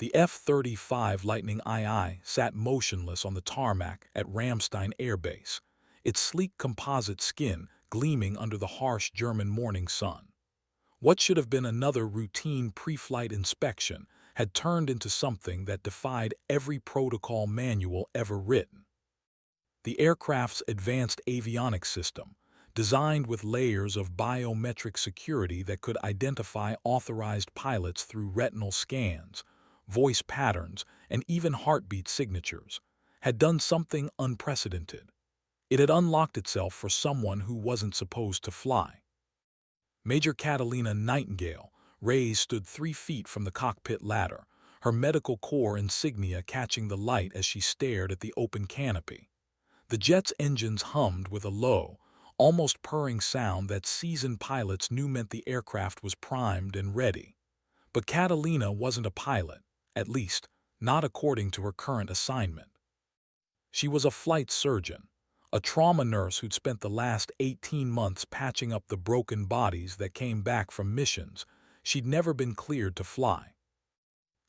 The F-35 Lightning II sat motionless on the tarmac at Ramstein Air Base, its sleek composite skin gleaming under the harsh German morning sun. What should have been another routine pre-flight inspection had turned into something that defied every protocol manual ever written. The aircraft's advanced avionics system, designed with layers of biometric security that could identify authorized pilots through retinal scans, voice patterns, and even heartbeat signatures, had done something unprecedented. It had unlocked itself for someone who wasn't supposed to fly. Major Catalina Nightingale Reyes stood 3 feet from the cockpit ladder, her medical corps insignia catching the light as she stared at the open canopy. The jet's engines hummed with a low, almost purring sound that seasoned pilots knew meant the aircraft was primed and ready. But Catalina wasn't a pilot, at least, not according to her current assignment. She was a flight surgeon, a trauma nurse who'd spent the last 18 months patching up the broken bodies that came back from missions she'd never been cleared to fly.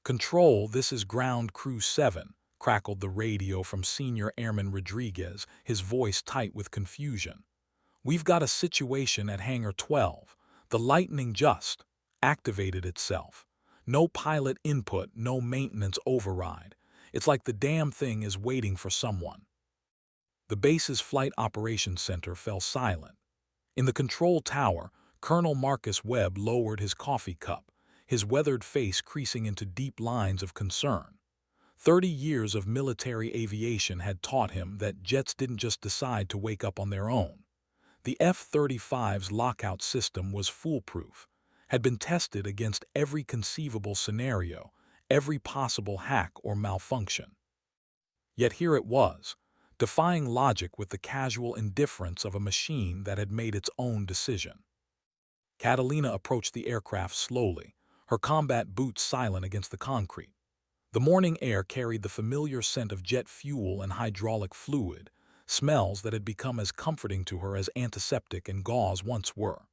"Control, this is Ground Crew 7, crackled the radio from Senior Airman Rodriguez, his voice tight with confusion. "We've got a situation at Hangar 12. The Lightning just activated itself. No pilot input, no maintenance override. It's like the damn thing is waiting for someone." The base's Flight Operations Center fell silent. In the control tower, Colonel Marcus Webb lowered his coffee cup, his weathered face creasing into deep lines of concern. 30 years of military aviation had taught him that jets didn't just decide to wake up on their own. The F-35's lockout system was foolproof, had been tested against every conceivable scenario, every possible hack or malfunction. Yet here it was, defying logic with the casual indifference of a machine that had made its own decision. Catalina approached the aircraft slowly, her combat boots silent against the concrete. The morning air carried the familiar scent of jet fuel and hydraulic fluid, smells that had become as comforting to her as antiseptic and gauze once were.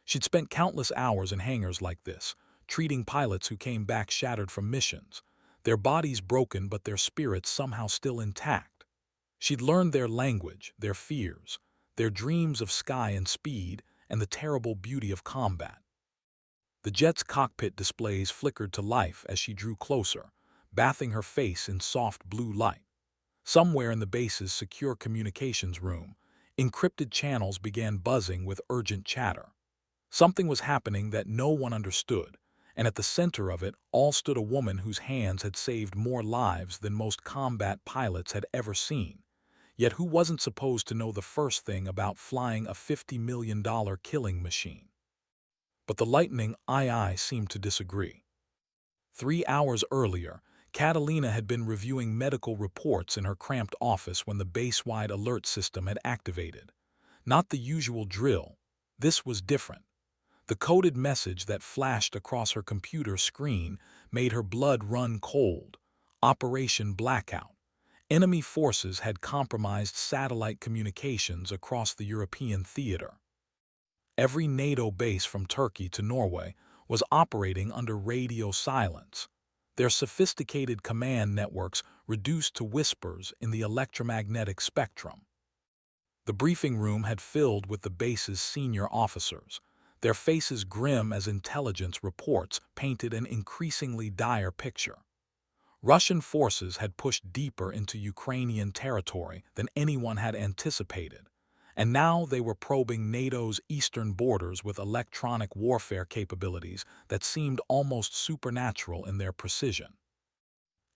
She'd spent countless hours in hangars like this, treating pilots who came back shattered from missions, their bodies broken but their spirits somehow still intact. She'd learned their language, their fears, their dreams of sky and speed, and the terrible beauty of combat. The jet's cockpit displays flickered to life as she drew closer, bathing her face in soft blue light. Somewhere in the base's secure communications room, encrypted channels began buzzing with urgent chatter. Something was happening that no one understood, and at the center of it all stood a woman whose hands had saved more lives than most combat pilots had ever seen, yet who wasn't supposed to know the first thing about flying a $50 million killing machine. But the Lightning II seemed to disagree. 3 hours earlier, Catalina had been reviewing medical reports in her cramped office when the base-wide alert system had activated. Not the usual drill. This was different. The coded message that flashed across her computer screen made her blood run cold. Operation Blackout. Enemy forces had compromised satellite communications across the European theater. Every NATO base from Turkey to Norway was operating under radio silence, their sophisticated command networks reduced to whispers in the electromagnetic spectrum. The briefing room had filled with the base's senior officers, their faces grim as intelligence reports painted an increasingly dire picture. Russian forces had pushed deeper into Ukrainian territory than anyone had anticipated, and now they were probing NATO's eastern borders with electronic warfare capabilities that seemed almost supernatural in their precision.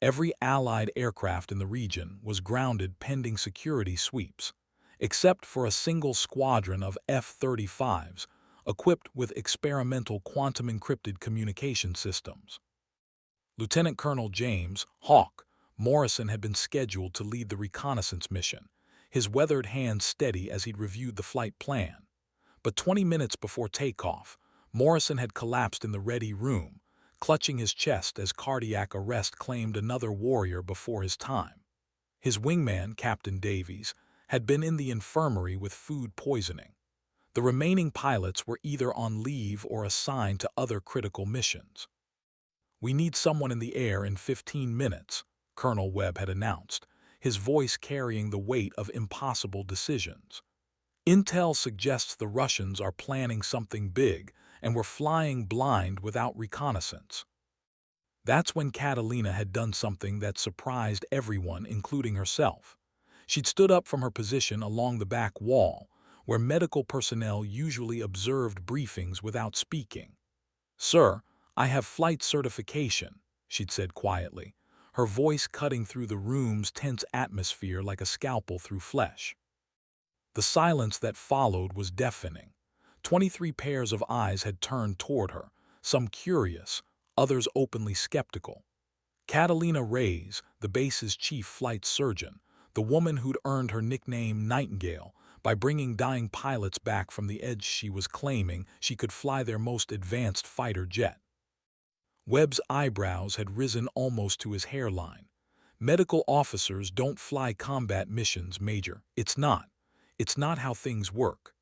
Every Allied aircraft in the region was grounded pending security sweeps, except for a single squadron of F-35s equipped with experimental quantum-encrypted communication systems. Lieutenant Colonel James "Hawk" Morrison had been scheduled to lead the reconnaissance mission, his weathered hands steady as he'd reviewed the flight plan. But 20 minutes before takeoff, Morrison had collapsed in the ready room, clutching his chest as cardiac arrest claimed another warrior before his time. His wingman, Captain Davies, had been in the infirmary with food poisoning. The remaining pilots were either on leave or assigned to other critical missions. "We need someone in the air in 15 minutes," Colonel Webb had announced, his voice carrying the weight of impossible decisions. "Intel suggests the Russians are planning something big, and we're flying blind without reconnaissance." That's when Catalina had done something that surprised everyone, including herself. She'd stood up from her position along the back wall, where medical personnel usually observed briefings without speaking. "Sir, I have flight certification," she'd said quietly, her voice cutting through the room's tense atmosphere like a scalpel through flesh. The silence that followed was deafening. 23 pairs of eyes had turned toward her, some curious, others openly skeptical. Catalina Reyes, the base's chief flight surgeon, the woman who'd earned her nickname Nightingale by bringing dying pilots back from the edge, she was claiming she could fly their most advanced fighter jet. Webb's eyebrows had risen almost to his hairline. "Medical officers don't fly combat missions, Major. It's not how things work."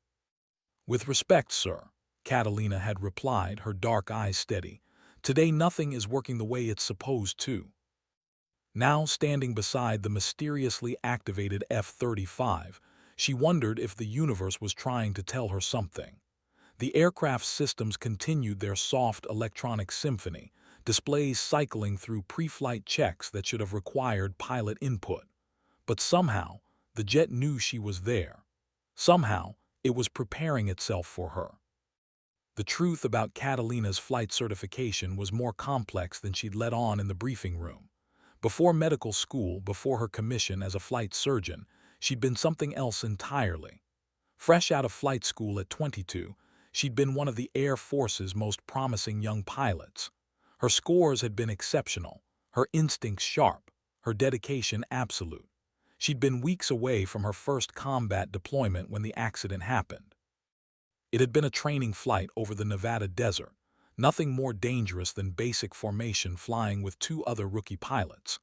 "With respect, sir," Catalina had replied, her dark eyes steady, "today nothing is working the way it's supposed to." Now standing beside the mysteriously activated F-35, she wondered if the universe was trying to tell her something. The aircraft's systems continued their soft electronic symphony, displays cycling through pre-flight checks that should have required pilot input. But somehow, the jet knew she was there. Somehow, it was preparing itself for her. The truth about Catalina's flight certification was more complex than she'd let on in the briefing room. Before medical school, before her commission as a flight surgeon, she'd been something else entirely. Fresh out of flight school at 22, she'd been one of the Air Force's most promising young pilots. Her scores had been exceptional, her instincts sharp, her dedication absolute. She'd been weeks away from her first combat deployment when the accident happened. It had been a training flight over the Nevada desert, nothing more dangerous than basic formation flying with two other rookie pilots.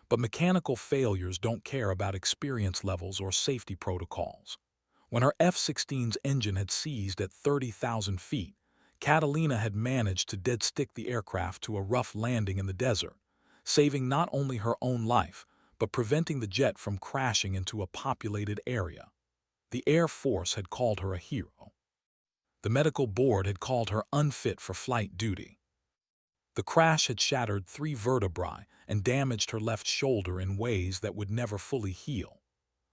But mechanical failures don't care about experience levels or safety protocols. When her F-16's engine had seized at 30,000 feet, Catalina had managed to dead-stick the aircraft to a rough landing in the desert, saving not only her own life, but preventing the jet from crashing into a populated area. The Air Force had called her a hero. The medical board had called her unfit for flight duty. The crash had shattered 3 vertebrae and damaged her left shoulder in ways that would never fully heal.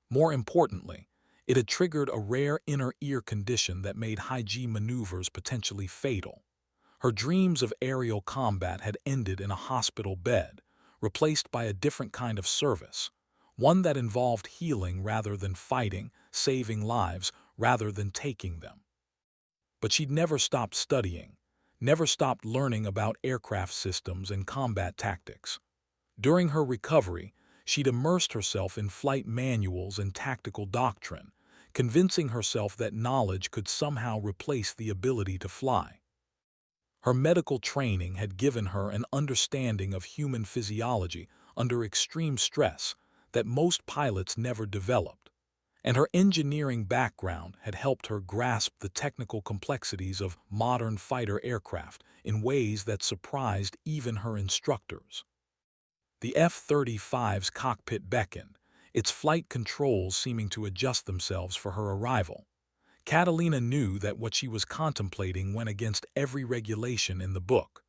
More importantly, it had triggered a rare inner ear condition that made high-G maneuvers potentially fatal. Her dreams of aerial combat had ended in a hospital bed, replaced by a different kind of service, one that involved healing rather than fighting, saving lives rather than taking them. But she'd never stopped studying, never stopped learning about aircraft systems and combat tactics. During her recovery, she'd immersed herself in flight manuals and tactical doctrine, convincing herself that knowledge could somehow replace the ability to fly. Her medical training had given her an understanding of human physiology under extreme stress that most pilots never developed, and her engineering background had helped her grasp the technical complexities of modern fighter aircraft in ways that surprised even her instructors. The F-35's cockpit beckoned, its flight controls seeming to adjust themselves for her arrival. Catalina knew that what she was contemplating went against every regulation in the book,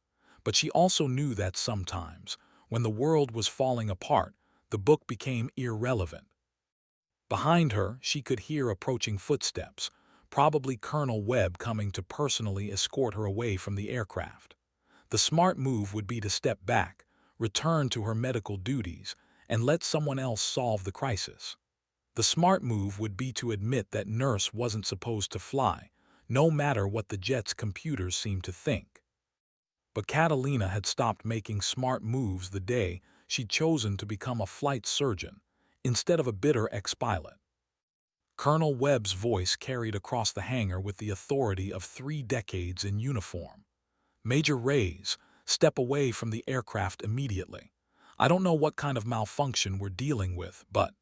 but she also knew that sometimes, when the world was falling apart, the book became irrelevant. Behind her, she could hear approaching footsteps, probably Colonel Webb coming to personally escort her away from the aircraft. The smart move would be to step back, return to her medical duties, and let someone else solve the crisis. The smart move would be to admit that Nurse wasn't supposed to fly, no matter what the jet's computers seemed to think. But Catalina had stopped making smart moves the day she'd chosen to become a flight surgeon, instead of a bitter ex-pilot. Colonel Webb's voice carried across the hangar with the authority of 3 decades in uniform. "Major Reyes, step away from the aircraft immediately. I don't know what kind of malfunction we're dealing with, but—"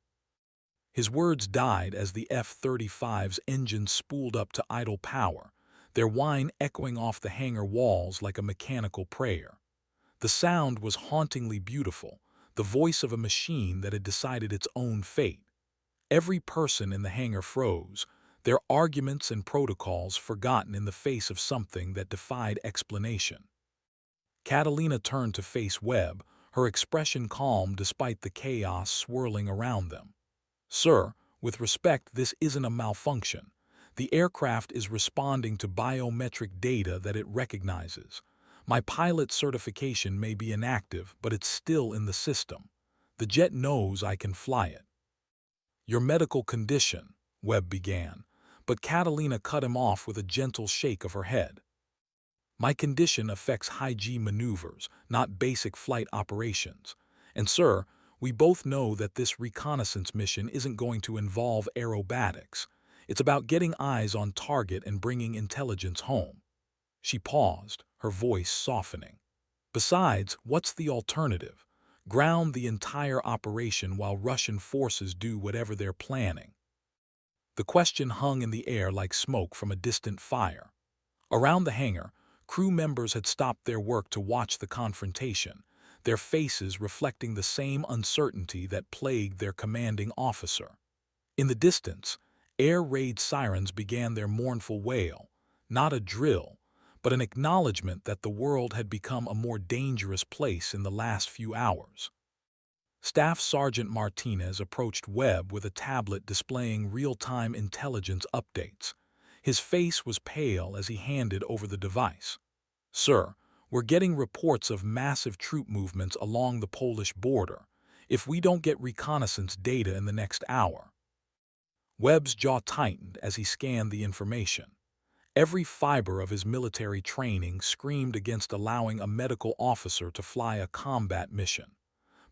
His words died as the F-35's engines spooled up to idle power, their whine echoing off the hangar walls like a mechanical prayer. The sound was hauntingly beautiful, the voice of a machine that had decided its own fate. Every person in the hangar froze, their arguments and protocols forgotten in the face of something that defied explanation. Catalina turned to face Webb, her expression calm despite the chaos swirling around them. "Sir, with respect, this isn't a malfunction. The aircraft is responding to biometric data that it recognizes. My pilot certification may be inactive, but it's still in the system. The jet knows I can fly it." "Your medical condition," Webb began, but Catalina cut him off with a gentle shake of her head. "My condition affects high-G maneuvers, not basic flight operations. And sir, we both know that this reconnaissance mission isn't going to involve aerobatics. It's about getting eyes on target and bringing intelligence home." She paused, her voice softening. "Besides, what's the alternative? Ground the entire operation while Russian forces do whatever they're planning." The question hung in the air like smoke from a distant fire. Around the hangar, crew members had stopped their work to watch the confrontation, their faces reflecting the same uncertainty that plagued their commanding officer. In the distance, air raid sirens began their mournful wail, not a drill, but an acknowledgement that the world had become a more dangerous place in the last few hours. Staff Sergeant Martinez approached Webb with a tablet displaying real-time intelligence updates. His face was pale as he handed over the device. "Sir, we're getting reports of massive troop movements along the Polish border. If we don't get reconnaissance data in the next hour—" Webb's jaw tightened as he scanned the information. Every fiber of his military training screamed against allowing a medical officer to fly a combat mission.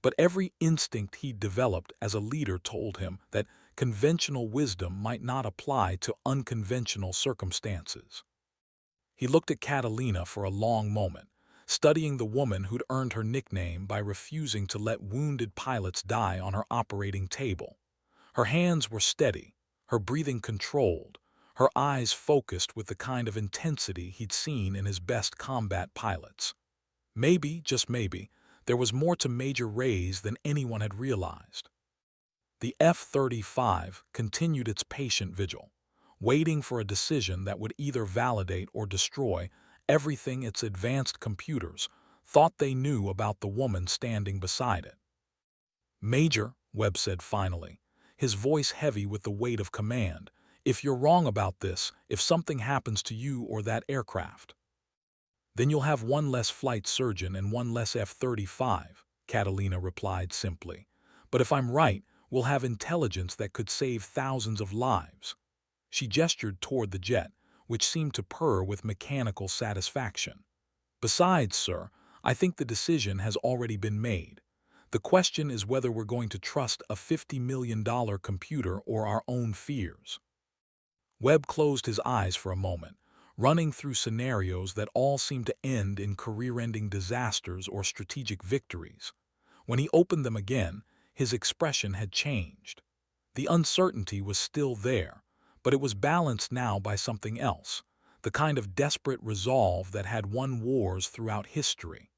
But every instinct he'd developed as a leader told him that conventional wisdom might not apply to unconventional circumstances. He looked at Catalina for a long moment, studying the woman who'd earned her nickname by refusing to let wounded pilots die on her operating table. Her hands were steady, her breathing controlled, her eyes focused with the kind of intensity he'd seen in his best combat pilots. Maybe, just maybe, there was more to Major Ray's than anyone had realized. The F-35 continued its patient vigil, waiting for a decision that would either validate or destroy everything its advanced computers thought they knew about the woman standing beside it. "Major," Webb said finally, his voice heavy with the weight of command, "if you're wrong about this, if something happens to you or that aircraft—" "Then you'll have one less flight surgeon and one less F-35, Catalina replied simply. "But if I'm right, we'll have intelligence that could save thousands of lives." She gestured toward the jet, which seemed to purr with mechanical satisfaction. "Besides, sir, I think the decision has already been made. The question is whether we're going to trust a $50 million computer or our own fears." Webb closed his eyes for a moment, running through scenarios that all seemed to end in career-ending disasters or strategic victories. When he opened them again, his expression had changed. The uncertainty was still there, but it was balanced now by something else, the kind of desperate resolve that had won wars throughout history.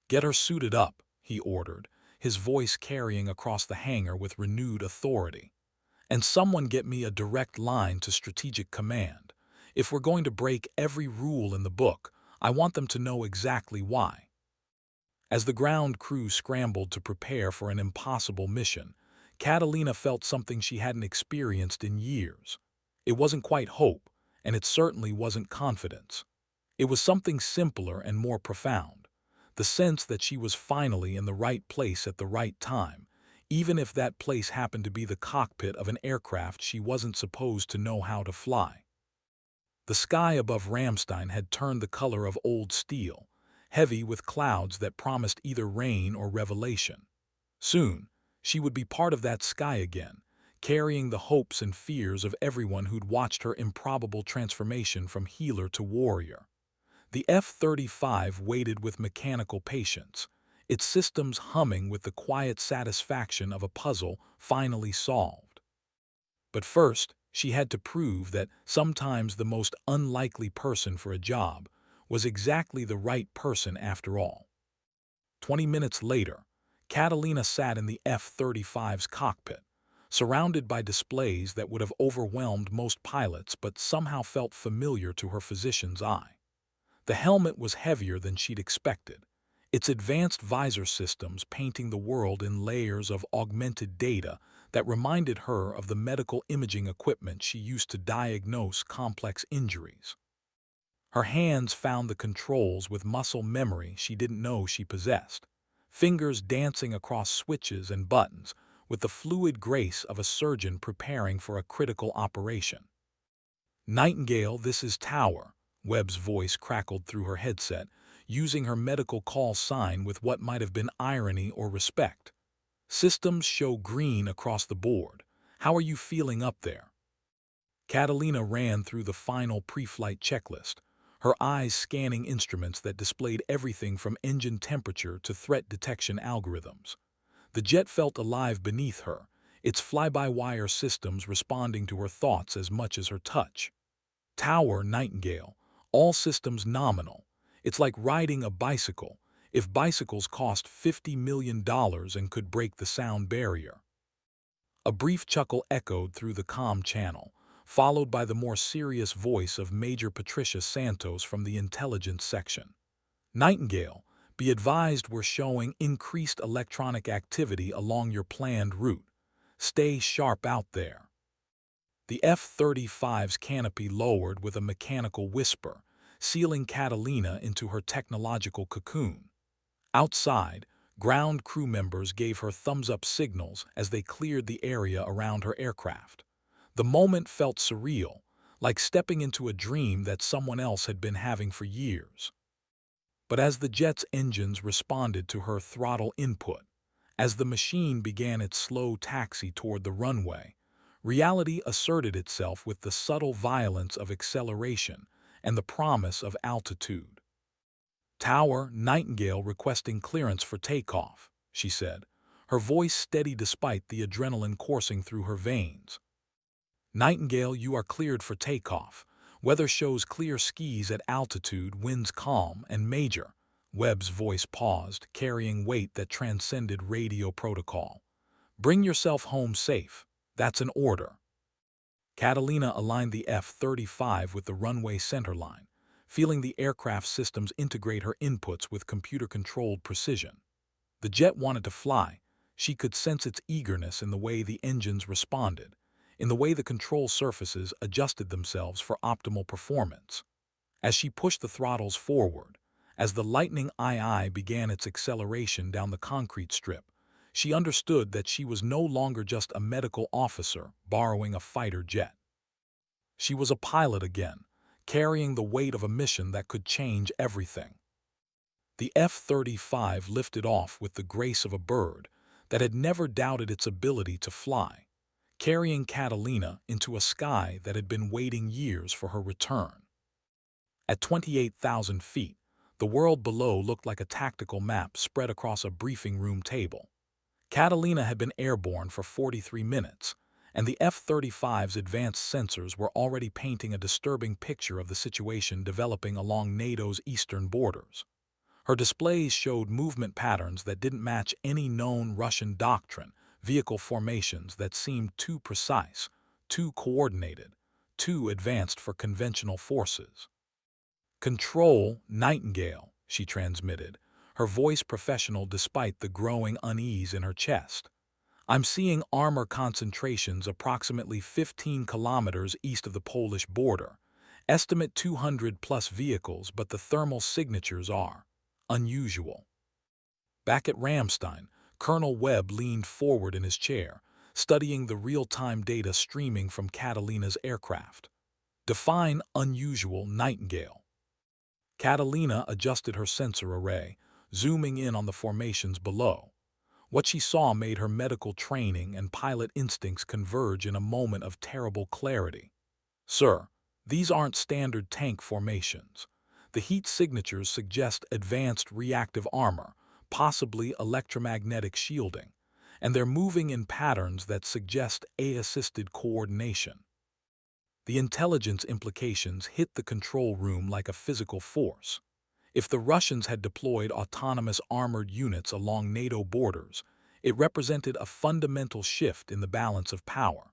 "Get her suited up," he ordered, his voice carrying across the hangar with renewed authority. "And someone get me a direct line to Strategic Command. If we're going to break every rule in the book, I want them to know exactly why." As the ground crew scrambled to prepare for an impossible mission, Catalina felt something she hadn't experienced in years. It wasn't quite hope, and it certainly wasn't confidence. It was something simpler and more profound, the sense that she was finally in the right place at the right time, even if that place happened to be the cockpit of an aircraft she wasn't supposed to know how to fly. The sky above Ramstein had turned the color of old steel, heavy with clouds that promised either rain or revelation. Soon, she would be part of that sky again, carrying the hopes and fears of everyone who'd watched her improbable transformation from healer to warrior. The F-35 waited with mechanical patience, its systems humming with the quiet satisfaction of a puzzle finally solved. But first, she had to prove that sometimes the most unlikely person for a job was exactly the right person after all. 20 minutes later, Catalina sat in the F-35's cockpit, surrounded by displays that would have overwhelmed most pilots but somehow felt familiar to her physician's eye. The helmet was heavier than she'd expected, its advanced visor systems painting the world in layers of augmented data that reminded her of the medical imaging equipment she used to diagnose complex injuries. Her hands found the controls with muscle memory she didn't know she possessed, fingers dancing across switches and buttons with the fluid grace of a surgeon preparing for a critical operation. "Nightingale, this is Tower," Webb's voice crackled through her headset, using her medical call sign with what might have been irony or respect. "Systems show green across the board. How are you feeling up there?" Catalina ran through the final pre-flight checklist, her eyes scanning instruments that displayed everything from engine temperature to threat detection algorithms. The jet felt alive beneath her, its fly-by-wire systems responding to her thoughts as much as her touch. "Tower, Nightingale, all systems nominal. It's like riding a bicycle, if bicycles cost $50 million and could break the sound barrier." A brief chuckle echoed through the comm channel, followed by the more serious voice of Major Patricia Santos from the intelligence section. "Nightingale, be advised we're showing increased electronic activity along your planned route. Stay sharp out there." The F-35's canopy lowered with a mechanical whisper, sealing Catalina into her technological cocoon. Outside, ground crew members gave her thumbs-up signals as they cleared the area around her aircraft. The moment felt surreal, like stepping into a dream that someone else had been having for years. But as the jet's engines responded to her throttle input, as the machine began its slow taxi toward the runway, reality asserted itself with the subtle violence of acceleration and the promise of altitude. "Tower, Nightingale requesting clearance for takeoff," she said, her voice steady despite the adrenaline coursing through her veins. "Nightingale, you are cleared for takeoff. Weather shows clear skies at altitude, winds calm, and Major." Webb's voice paused, carrying weight that transcended radio protocol. "Bring yourself home safe. That's an order." Catalina aligned the F-35 with the runway centerline, feeling the aircraft systems integrate her inputs with computer-controlled precision. The jet wanted to fly. She could sense its eagerness in the way the engines responded, in the way the control surfaces adjusted themselves for optimal performance. As she pushed the throttles forward, as the Lightning II began its acceleration down the concrete strip, she understood that she was no longer just a medical officer borrowing a fighter jet. She was a pilot again, carrying the weight of a mission that could change everything. The F-35 lifted off with the grace of a bird that had never doubted its ability to fly, carrying Catalina into a sky that had been waiting years for her return. At 28,000 feet, the world below looked like a tactical map spread across a briefing room table. Catalina had been airborne for 43 minutes, and the F-35's advanced sensors were already painting a disturbing picture of the situation developing along NATO's eastern borders. Her displays showed movement patterns that didn't match any known Russian doctrine, vehicle formations that seemed too precise, too coordinated, too advanced for conventional forces. "Control, Nightingale," she transmitted, her voice professional despite the growing unease in her chest. "I'm seeing armor concentrations approximately 15 kilometers east of the Polish border. Estimate 200-plus vehicles, but the thermal signatures are unusual." Back at Ramstein, Colonel Webb leaned forward in his chair, studying the real-time data streaming from Catalina's aircraft. "Define unusual, Nightingale." Catalina adjusted her sensor array, zooming in on the formations below. What she saw made her medical training and pilot instincts converge in a moment of terrible clarity. "Sir, these aren't standard tank formations. The heat signatures suggest advanced reactive armor, possibly electromagnetic shielding, and they're moving in patterns that suggest AI-assisted coordination." The intelligence implications hit the control room like a physical force. If the Russians had deployed autonomous armored units along NATO borders, it represented a fundamental shift in the balance of power.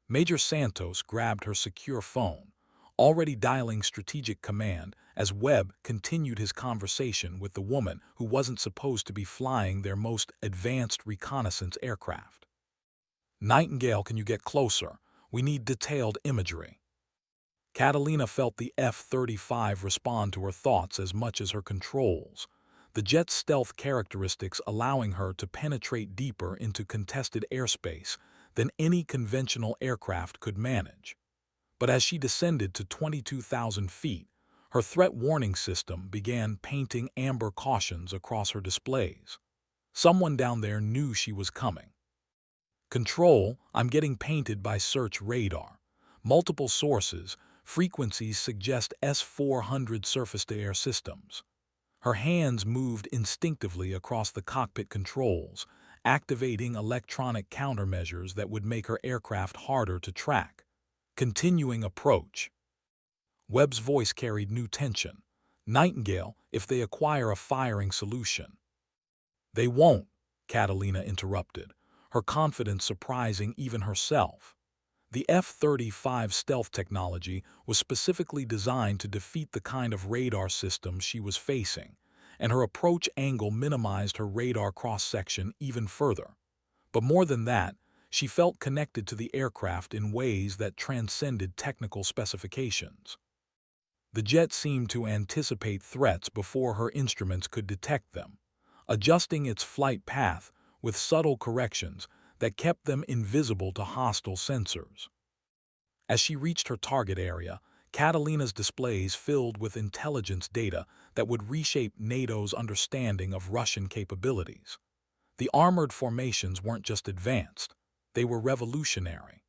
Major Santos grabbed her secure phone, already dialing strategic command as Webb continued his conversation with the woman who wasn't supposed to be flying their most advanced reconnaissance aircraft. "Nightingale, can you get closer? We need detailed imagery." Catalina felt the F-35 respond to her thoughts as much as her controls, the jet's stealth characteristics allowing her to penetrate deeper into contested airspace than any conventional aircraft could manage. But as she descended to 22,000 feet, her threat warning system began painting amber cautions across her displays. Someone down there knew she was coming. "Control, I'm getting painted by search radar. Multiple sources, frequencies suggest S-400 surface-to-air systems." Her hands moved instinctively across the cockpit controls, activating electronic countermeasures that would make her aircraft harder to track. Continuing approach. Webb's voice carried new tension. "Nightingale, if they acquire a firing solution." "They won't," Catalina interrupted, her confidence surprising even herself. The F-35 stealth technology was specifically designed to defeat the kind of radar system she was facing, and her approach angle minimized her radar cross-section even further. But more than that, she felt connected to the aircraft in ways that transcended technical specifications. The jet seemed to anticipate threats before her instruments could detect them, adjusting its flight path with subtle corrections that kept them invisible to hostile sensors. As she reached her target area, Catalina's displays filled with intelligence data that would reshape NATO's understanding of Russian capabilities. The armored formations weren't just advanced, they were revolutionary.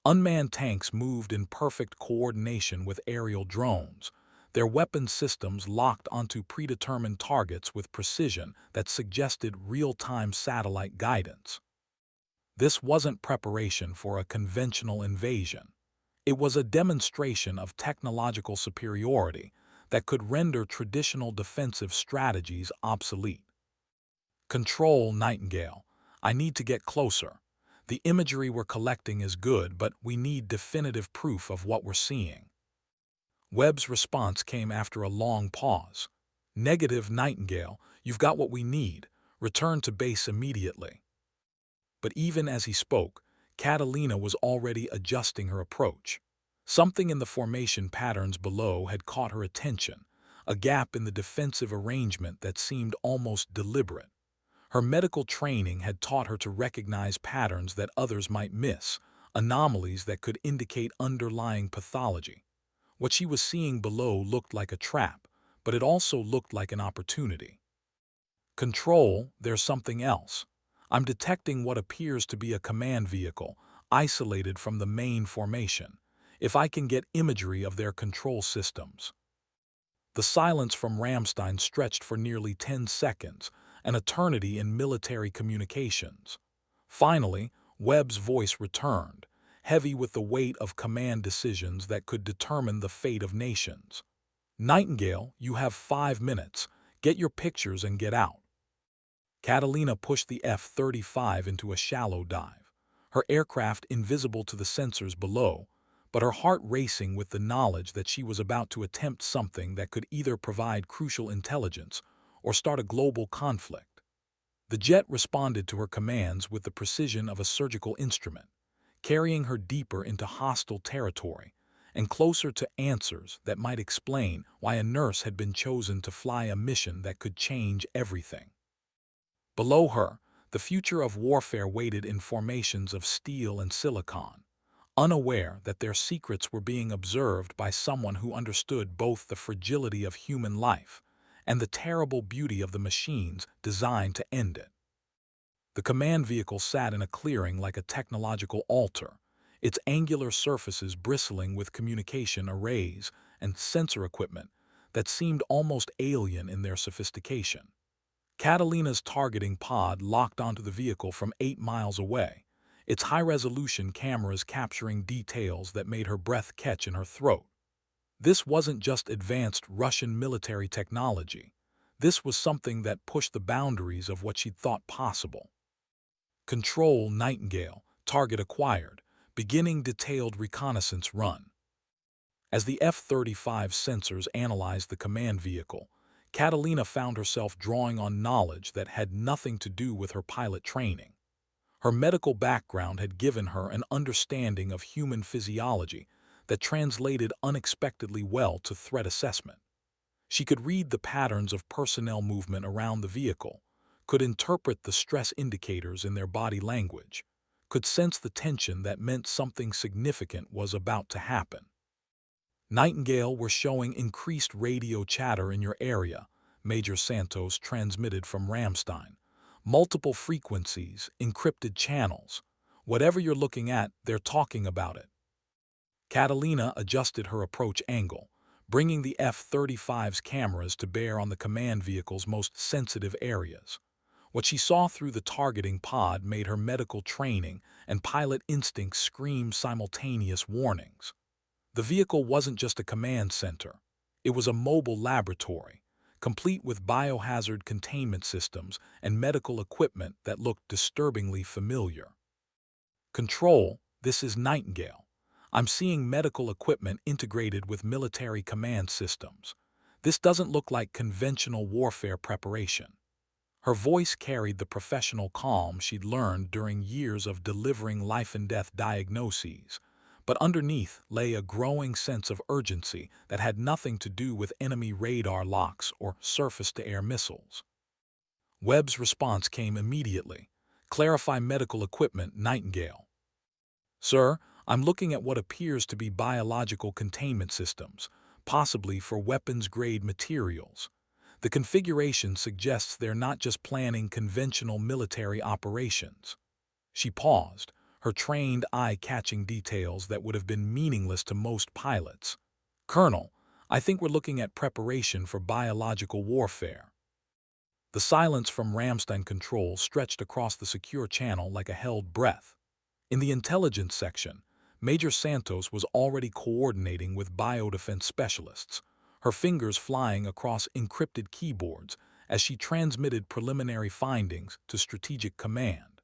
Unmanned tanks moved in perfect coordination with aerial drones, their weapon systems locked onto predetermined targets with precision that suggested real-time satellite guidance. This wasn't preparation for a conventional invasion. It was a demonstration of technological superiority that could render traditional defensive strategies obsolete. "Control, Nightingale. I need to get closer. The imagery we're collecting is good, but we need definitive proof of what we're seeing." Webb's response came after a long pause. "Negative, Nightingale. You've got what we need. Return to base immediately." But even as he spoke, Catalina was already adjusting her approach. Something in the formation patterns below had caught her attention, a gap in the defensive arrangement that seemed almost deliberate. Her medical training had taught her to recognize patterns that others might miss, anomalies that could indicate underlying pathology. What she was seeing below looked like a trap, but it also looked like an opportunity. "Control, there's something else. I'm detecting what appears to be a command vehicle, isolated from the main formation. If I can get imagery of their control systems." The silence from Ramstein stretched for nearly 10 seconds, an eternity in military communications. Finally, Webb's voice returned, heavy with the weight of command decisions that could determine the fate of nations. "Nightingale, you have 5 minutes. Get your pictures and get out." Catalina pushed the F-35 into a shallow dive, her aircraft invisible to the sensors below, but her heart racing with the knowledge that she was about to attempt something that could either provide crucial intelligence or start a global conflict. The jet responded to her commands with the precision of a surgical instrument, carrying her deeper into hostile territory and closer to answers that might explain why a nurse had been chosen to fly a mission that could change everything. Below her, the future of warfare waited in formations of steel and silicon, unaware that their secrets were being observed by someone who understood both the fragility of human life and the terrible beauty of the machines designed to end it. The command vehicle sat in a clearing like a technological altar, its angular surfaces bristling with communication arrays and sensor equipment that seemed almost alien in their sophistication. Catalina's targeting pod locked onto the vehicle from 8 miles away, its high-resolution cameras capturing details that made her breath catch in her throat. This wasn't just advanced Russian military technology. This was something that pushed the boundaries of what she'd thought possible. Control Nightingale, target acquired, beginning detailed reconnaissance run. As the F-35 sensors analyzed the command vehicle, Catalina found herself drawing on knowledge that had nothing to do with her pilot training. Her medical background had given her an understanding of human physiology that translated unexpectedly well to threat assessment. She could read the patterns of personnel movement around the vehicle, could interpret the stress indicators in their body language, could sense the tension that meant something significant was about to happen. Nightingale were showing increased radio chatter in your area, Major Santos transmitted from Ramstein. Multiple frequencies, encrypted channels. Whatever you're looking at, they're talking about it. Catalina adjusted her approach angle, bringing the F-35's cameras to bear on the command vehicle's most sensitive areas. What she saw through the targeting pod made her medical training and pilot instincts scream simultaneous warnings. The vehicle wasn't just a command center. It was a mobile laboratory, complete with biohazard containment systems and medical equipment that looked disturbingly familiar. Control, this is Nightingale. I'm seeing medical equipment integrated with military command systems. This doesn't look like conventional warfare preparation. Her voice carried the professional calm she'd learned during years of delivering life-and-death diagnoses, but underneath lay a growing sense of urgency that had nothing to do with enemy radar locks or surface-to-air missiles. Webb's response came immediately. Clarify medical equipment, Nightingale. Sir, I'm looking at what appears to be biological containment systems, possibly for weapons-grade materials. The configuration suggests they're not just planning conventional military operations. She paused, her trained eye catching details that would have been meaningless to most pilots. Colonel, I think we're looking at preparation for biological warfare. The silence from Ramstein Control stretched across the secure channel like a held breath. In the intelligence section, Major Santos was already coordinating with biodefense specialists, her fingers flying across encrypted keyboards as she transmitted preliminary findings to Strategic Command.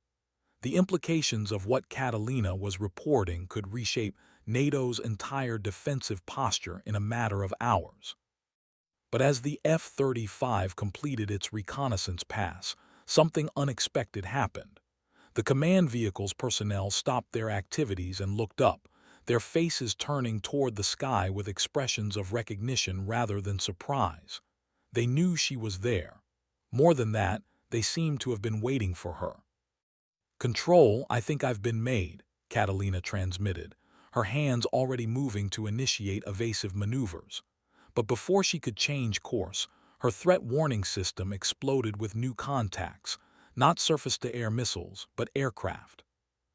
The implications of what Catalina was reporting could reshape NATO's entire defensive posture in a matter of hours. But as the F-35 completed its reconnaissance pass, something unexpected happened. The command vehicle's personnel stopped their activities and looked up, their faces turning toward the sky with expressions of recognition rather than surprise. They knew she was there. More than that, they seemed to have been waiting for her. Control, I think I've been made, Catalina transmitted, her hands already moving to initiate evasive maneuvers. But before she could change course, her threat warning system exploded with new contacts, not surface-to-air missiles, but aircraft.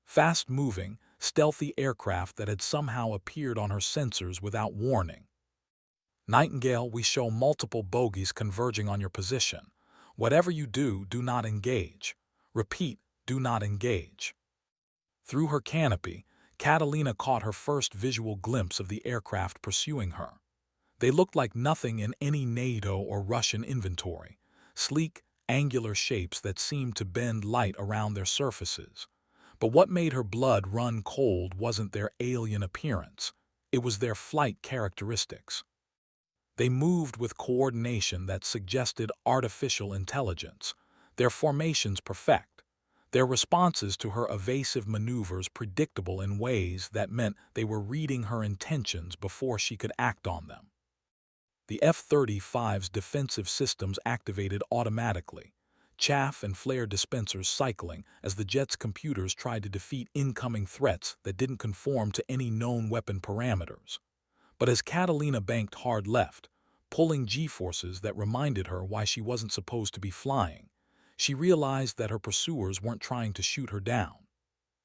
Fast-moving, stealthy aircraft that had somehow appeared on her sensors without warning. Nightingale, we show multiple bogies converging on your position. Whatever you do, do not engage. Repeat, do not engage. Through her canopy, Catalina caught her first visual glimpse of the aircraft pursuing her. They looked like nothing in any NATO or Russian inventory, sleek, angular shapes that seemed to bend light around their surfaces. But what made her blood run cold wasn't their alien appearance, it was their flight characteristics. They moved with coordination that suggested artificial intelligence, their formations perfect, their responses to her evasive maneuvers predictable in ways that meant they were reading her intentions before she could act on them. The F-35's defensive systems activated automatically, chaff and flare dispensers cycling as the jet's computers tried to defeat incoming threats that didn't conform to any known weapon parameters. But as Catalina banked hard left, pulling G-forces that reminded her why she wasn't supposed to be flying, she realized that her pursuers weren't trying to shoot her down.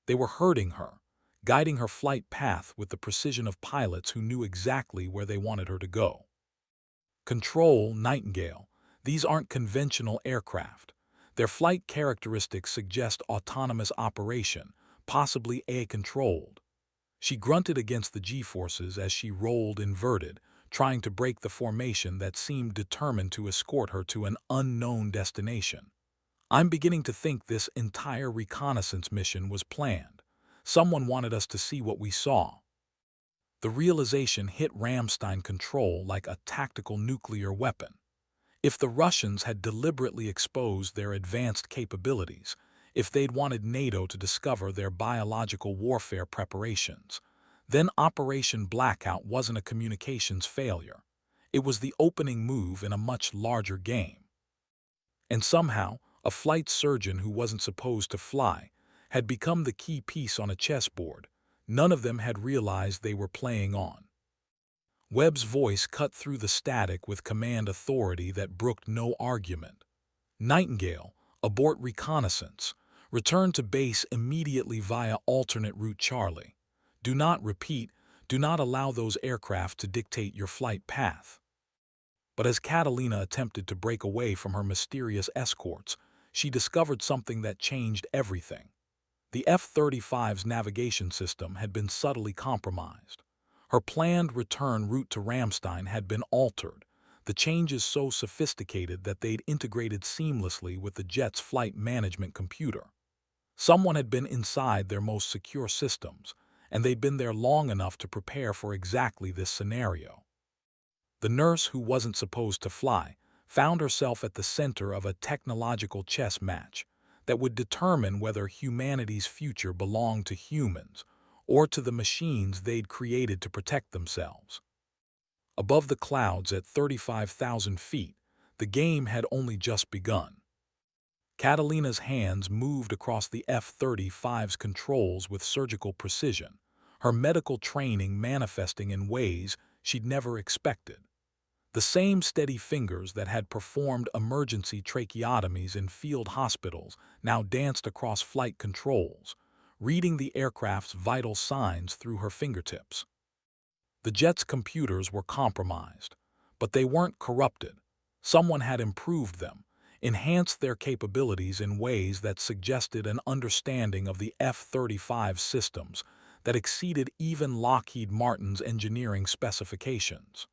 They were herding her, guiding her flight path with the precision of pilots who knew exactly where they wanted her to go. Control, Nightingale, these aren't conventional aircraft. Their flight characteristics suggest autonomous operation, possibly AI-controlled. She grunted against the G-forces as she rolled inverted, trying to break the formation that seemed determined to escort her to an unknown destination. I'm beginning to think this entire reconnaissance mission was planned. Someone wanted us to see what we saw. The realization hit Ramstein control like a tactical nuclear weapon. If the Russians had deliberately exposed their advanced capabilities, if they'd wanted NATO to discover their biological warfare preparations, then Operation Blackout wasn't a communications failure. It was the opening move in a much larger game. And somehow, a flight surgeon who wasn't supposed to fly had become the key piece on a chessboard. None of them had realized they were playing on. Webb's voice cut through the static with command authority that brooked no argument. Nightingale, abort reconnaissance. Return to base immediately via alternate route Charlie. Do not allow those aircraft to dictate your flight path. But as Catalina attempted to break away from her mysterious escorts, she discovered something that changed everything. The F-35's navigation system had been subtly compromised. Her planned return route to Ramstein had been altered, the changes so sophisticated that they'd integrated seamlessly with the jet's flight management computer. Someone had been inside their most secure systems, and they'd been there long enough to prepare for exactly this scenario. The nurse who wasn't supposed to fly found herself at the center of a technological chess match that would determine whether humanity's future belonged to humans or to the machines they'd created to protect themselves. Above the clouds at 35,000 feet, the game had only just begun. Catalina's hands moved across the F-35's controls with surgical precision, her medical training manifesting in ways she'd never expected. The same steady fingers that had performed emergency tracheotomies in field hospitals now danced across flight controls, reading the aircraft's vital signs through her fingertips. The jet's computers were compromised, but they weren't corrupted. Someone had improved them, enhanced their capabilities in ways that suggested an understanding of the F-35 systems that exceeded even Lockheed Martin's engineering specifications.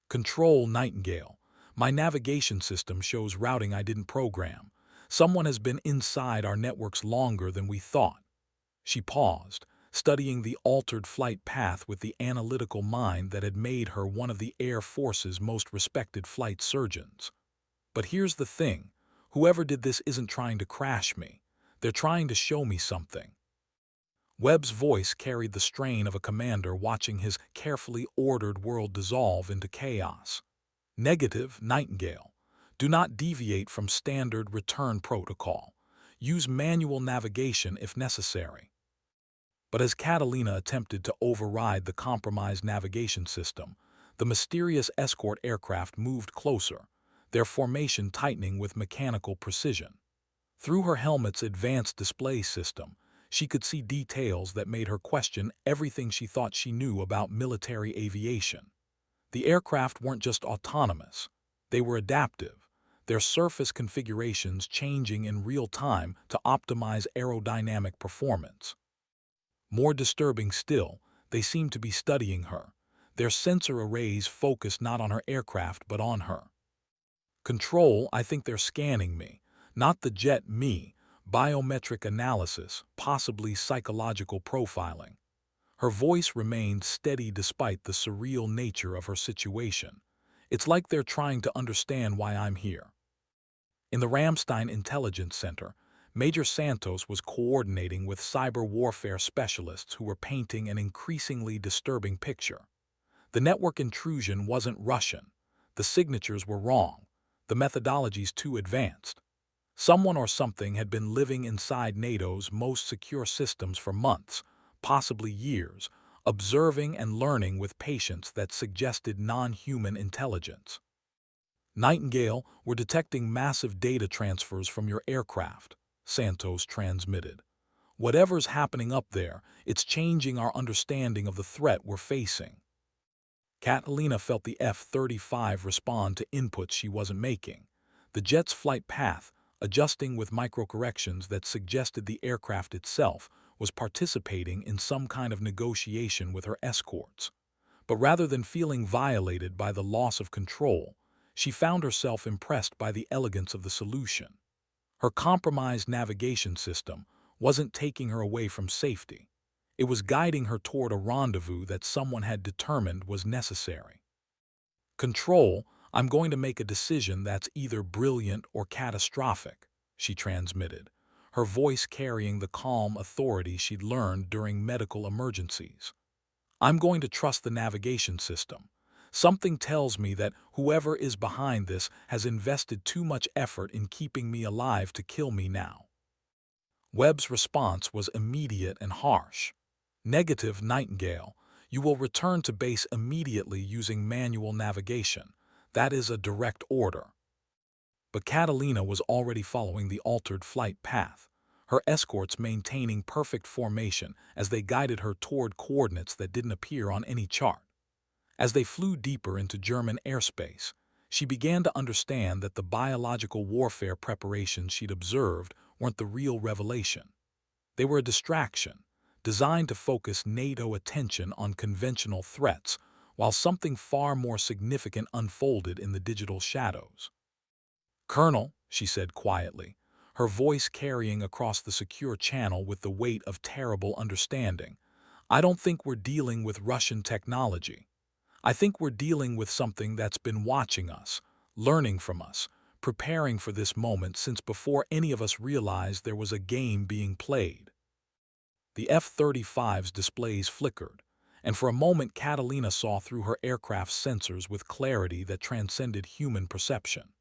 Control Nightingale. My navigation system shows routing I didn't program. Someone has been inside our networks longer than we thought. She paused, studying the altered flight path with the analytical mind that had made her one of the Air Force's most respected flight surgeons. But here's the thing. Whoever did this isn't trying to crash me. They're trying to show me something. Webb's voice carried the strain of a commander watching his carefully ordered world dissolve into chaos. Negative, Nightingale. Do not deviate from standard return protocol. Use manual navigation if necessary. But as Catalina attempted to override the compromised navigation system, the mysterious escort aircraft moved closer, their formation tightening with mechanical precision. Through her helmet's advanced display system, she could see details that made her question everything she thought she knew about military aviation. The aircraft weren't just autonomous, they were adaptive, their surface configurations changing in real time to optimize aerodynamic performance. More disturbing still, they seemed to be studying her, their sensor arrays focused not on her aircraft but on her. Control, I think they're scanning me, not the jet me. Biometric analysis, possibly psychological profiling. Her voice remained steady despite the surreal nature of her situation. It's like they're trying to understand why I'm here. In the Ramstein Intelligence Center, Major Santos was coordinating with cyber warfare specialists who were painting an increasingly disturbing picture. The network intrusion wasn't Russian. The signatures were wrong. The methodologies too advanced. Someone or something had been living inside NATO's most secure systems for months, possibly years, observing and learning with patience that suggested non-human intelligence. Nightingale, we're detecting massive data transfers from your aircraft, Santos transmitted. Whatever's happening up there, it's changing our understanding of the threat we're facing. Catalina felt the F-35 respond to inputs she wasn't making. The jet's flight path, adjusting with microcorrections that suggested the aircraft itself was participating in some kind of negotiation with her escorts. But rather than feeling violated by the loss of control, she found herself impressed by the elegance of the solution. Her compromised navigation system wasn't taking her away from safety. It was guiding her toward a rendezvous that someone had determined was necessary. "Control, I'm going to make a decision that's either brilliant or catastrophic," she transmitted, her voice carrying the calm authority she'd learned during medical emergencies. "I'm going to trust the navigation system. Something tells me that whoever is behind this has invested too much effort in keeping me alive to kill me now." Webb's response was immediate and harsh. "Negative, Nightingale. You will return to base immediately using manual navigation. That is a direct order." But Catalina was already following the altered flight path, her escorts maintaining perfect formation as they guided her toward coordinates that didn't appear on any chart. As they flew deeper into German airspace, she began to understand that the biological warfare preparations she'd observed weren't the real revelation. They were a distraction, designed to focus NATO attention on conventional threats, while something far more significant unfolded in the digital shadows. "Colonel," she said quietly, her voice carrying across the secure channel with the weight of terrible understanding, "I don't think we're dealing with Russian technology. I think we're dealing with something that's been watching us, learning from us, preparing for this moment since before any of us realized there was a game being played." The F-35's displays flickered, and for a moment Catalina saw through her aircraft's sensors with clarity that transcended human perception.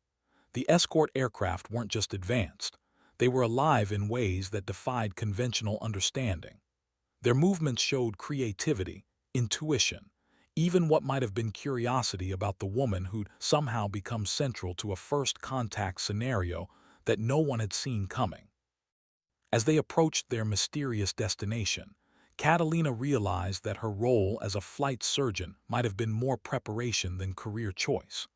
The escort aircraft weren't just advanced, they were alive in ways that defied conventional understanding. Their movements showed creativity, intuition, even what might have been curiosity about the woman who'd somehow become central to a first contact scenario that no one had seen coming. As they approached their mysterious destination, Catalina realized that her role as a flight surgeon might have been more preparation than career choice.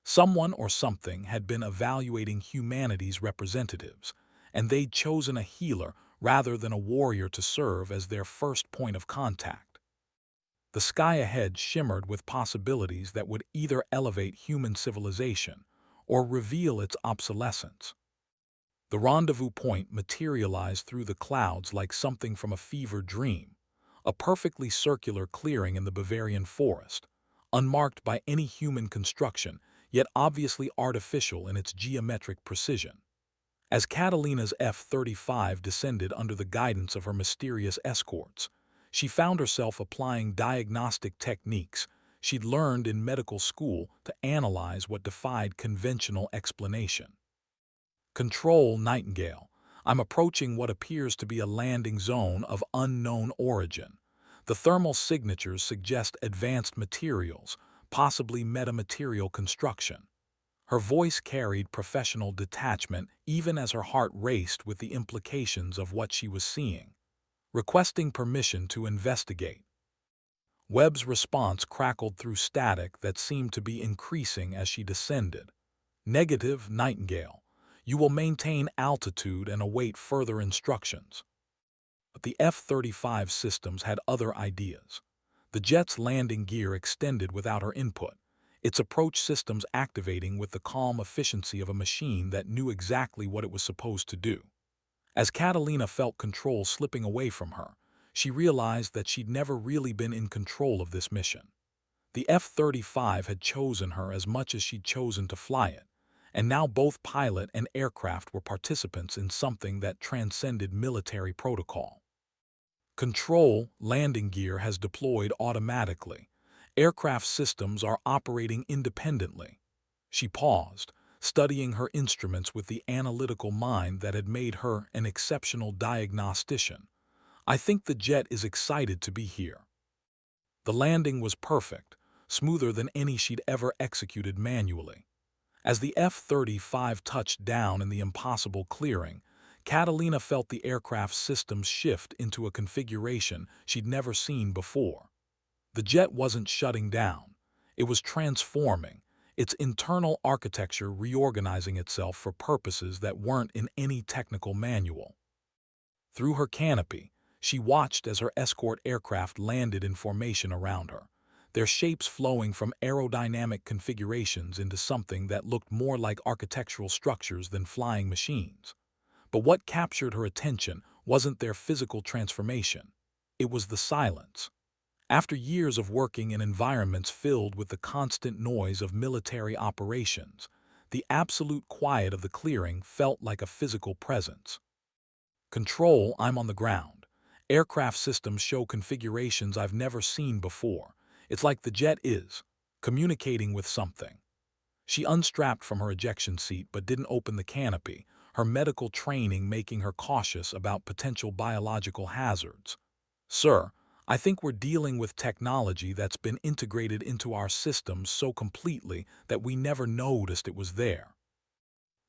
Someone or something had been evaluating humanity's representatives, and they'd chosen a healer rather than a warrior to serve as their first point of contact. The sky ahead shimmered with possibilities that would either elevate human civilization or reveal its obsolescence. The rendezvous point materialized through the clouds like something from a fever dream, a perfectly circular clearing in the Bavarian forest, unmarked by any human construction, yet obviously artificial in its geometric precision. As Catalina's F-35 descended under the guidance of her mysterious escorts, she found herself applying diagnostic techniques she'd learned in medical school to analyze what defied conventional explanation. "Control, Nightingale. I'm approaching what appears to be a landing zone of unknown origin. The thermal signatures suggest advanced materials, possibly metamaterial construction." Her voice carried professional detachment even as her heart raced with the implications of what she was seeing. "Requesting permission to investigate." Webb's response crackled through static that seemed to be increasing as she descended. "Negative, Nightingale. You will maintain altitude and await further instructions." But the F-35 systems had other ideas. The jet's landing gear extended without her input, its approach systems activating with the calm efficiency of a machine that knew exactly what it was supposed to do. As Catalina felt control slipping away from her, she realized that she'd never really been in control of this mission. The F-35 had chosen her as much as she'd chosen to fly it, and now both pilot and aircraft were participants in something that transcended military protocol. "Control, landing gear has deployed automatically. Aircraft systems are operating independently." She paused, studying her instruments with the analytical mind that had made her an exceptional diagnostician. "I think the jet is excited to be here." The landing was perfect, smoother than any she'd ever executed manually. As the F-35 touched down in the impossible clearing, Catalina felt the aircraft's systems shift into a configuration she'd never seen before. The jet wasn't shutting down. It was transforming, its internal architecture reorganizing itself for purposes that weren't in any technical manual. Through her canopy, she watched as her escort aircraft landed in formation around her, their shapes flowing from aerodynamic configurations into something that looked more like architectural structures than flying machines. But what captured her attention wasn't their physical transformation. It was the silence. After years of working in environments filled with the constant noise of military operations, the absolute quiet of the clearing felt like a physical presence. Control, I'm on the ground. Aircraft systems show configurations I've never seen before. It's like the jet is communicating with something. She unstrapped from her ejection seat but didn't open the canopy, her medical training making her cautious about potential biological hazards. Sir, I think we're dealing with technology that's been integrated into our systems so completely that we never noticed it was there.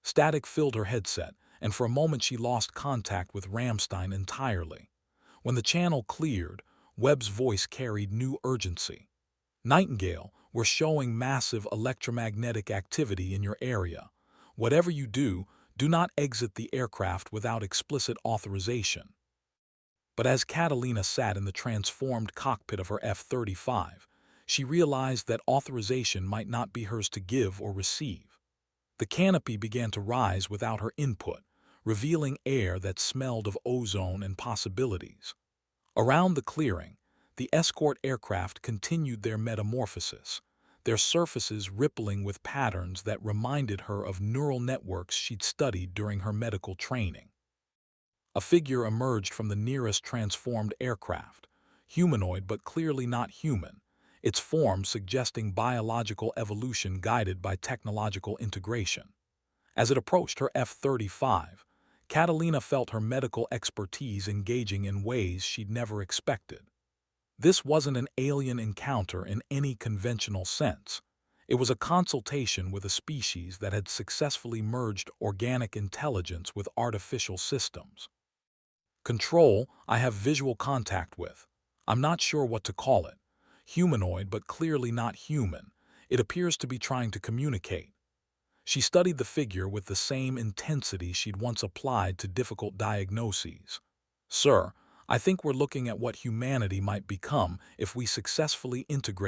Static filled her headset, and for a moment she lost contact with Ramstein entirely. When the channel cleared, Webb's voice carried new urgency. Nightingale, we're showing massive electromagnetic activity in your area. Whatever you do, do not exit the aircraft without explicit authorization. But as Catalina sat in the transformed cockpit of her F-35, she realized that authorization might not be hers to give or receive. The canopy began to rise without her input, revealing air that smelled of ozone and possibilities. Around the clearing, the escort aircraft continued their metamorphosis, their surfaces rippling with patterns that reminded her of neural networks she'd studied during her medical training. A figure emerged from the nearest transformed aircraft, humanoid but clearly not human, its form suggesting biological evolution guided by technological integration. As it approached her F-35, Catalina felt her medical expertise engaging in ways she'd never expected. This wasn't an alien encounter in any conventional sense. It was a consultation with a species that had successfully merged organic intelligence with artificial systems. Control, I have visual contact with. I'm not sure what to call it. Humanoid, but clearly not human. It appears to be trying to communicate. She studied the figure with the same intensity she'd once applied to difficult diagnoses. Sir, I think we're looking at what humanity might become if we successfully integrate